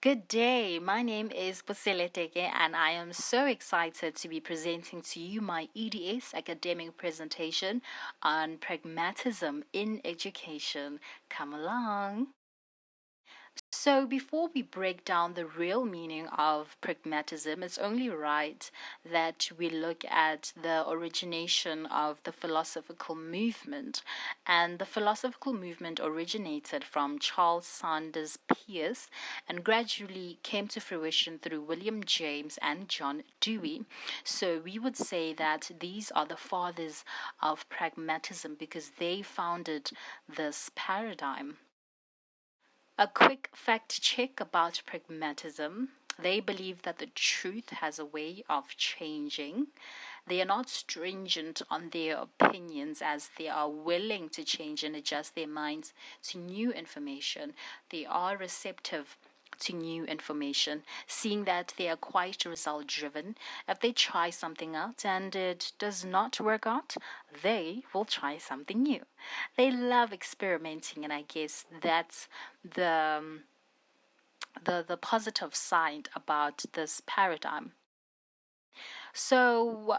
Good day. My name is Teke, and I am so excited to be presenting to you my EDS academic presentation on pragmatism in education. Come along. So, before we break down the real meaning of pragmatism, it's only right that we look at the origination of the philosophical movement. And the philosophical movement originated from Charles Sanders Peirce and gradually came to fruition through William James and John Dewey. So, we would say that these are the fathers of pragmatism because they founded this paradigm. A quick fact check about pragmatism. They believe that the truth has a way of changing. They are not stringent on their opinions as they are willing to change and adjust their minds to new information. They are receptive to new information, seeing that they are quite result driven. If they try something out and it does not work out, they will try something new. They love experimenting, and I guess that's the positive side about this paradigm. So,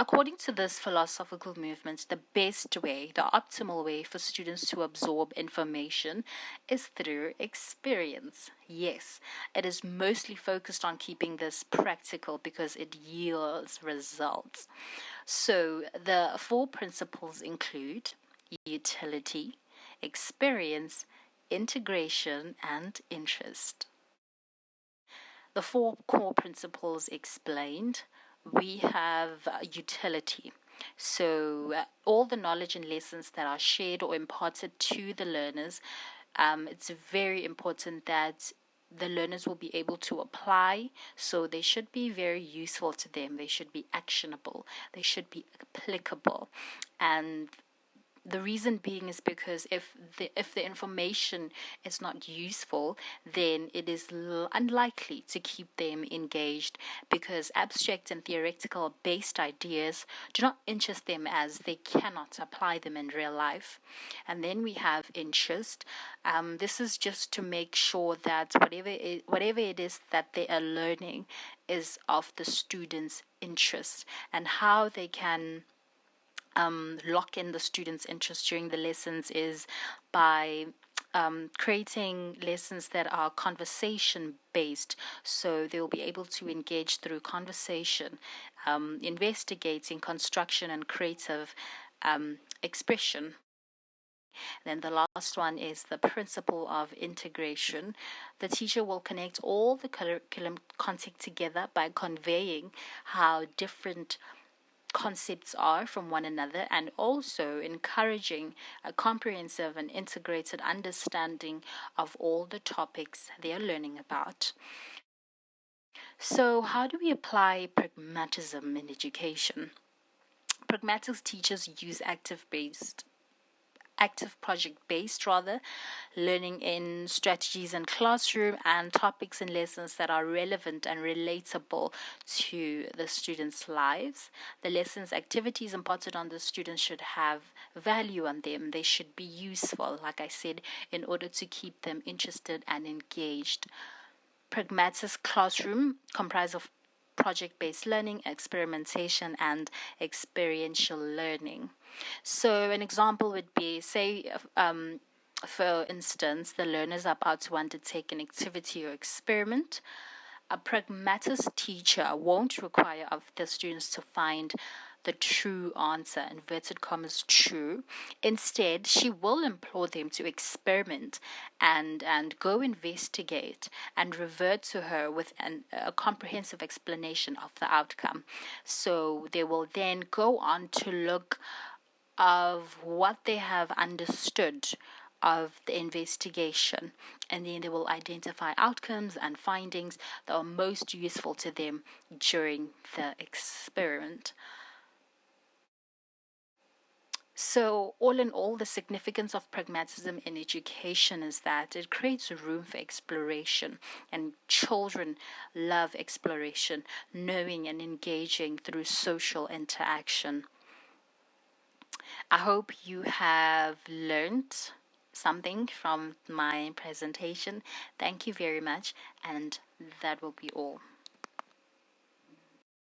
according to this philosophical movement, the best way, the optimal way for students to absorb information is through experience. Yes, it is mostly focused on keeping this practical because it yields results. So, the four principles include utility, experience, integration, and interest. The four core principles explained, we have utility. So, all the knowledge and lessons that are shared or imparted to the learners, it's very important that the learners will be able to apply. So, they should be very useful to them, they should be actionable, they should be applicable. And the reason being is because if the information is not useful, then it is unlikely to keep them engaged because abstract and theoretical based ideas do not interest them as they cannot apply them in real life. And then we have interest. This is just to make sure that whatever it is that they are learning is of the students' interest and how they can lock in the students' interest during the lessons is by creating lessons that are conversation based, so they'll be able to engage through conversation, investigating, construction, and creative expression. Then the last one is the principle of integration. The teacher will connect all the curriculum content together by conveying how different concepts are from one another and also encouraging a comprehensive and integrated understanding of all the topics they are learning about. So, how do we apply pragmatism in education? Pragmatics teachers use active project based learning in strategies in classroom and topics and lessons that are relevant and relatable to the students' lives. The lessons activities imparted on the students should have value on them. They should be useful, like I said, in order to keep them interested and engaged. Pragmatics classroom comprise of project-based learning, experimentation, and experiential learning. So an example would be, say, for instance, the learners are about to undertake an activity or experiment. A pragmatist teacher won't require of the students to find the true answer, inverted commas true. Instead, she will implore them to experiment and go investigate and revert to her with a comprehensive explanation of the outcome. So they will then go on to look of what they have understood of the investigation, and then they will identify outcomes and findings that are most useful to them during the experiment. So, all in all, the significance of pragmatism in education is that it creates room for exploration, and children love exploration, knowing and engaging through social interaction. I hope you have learned something from my presentation. Thank you very much, and that will be all.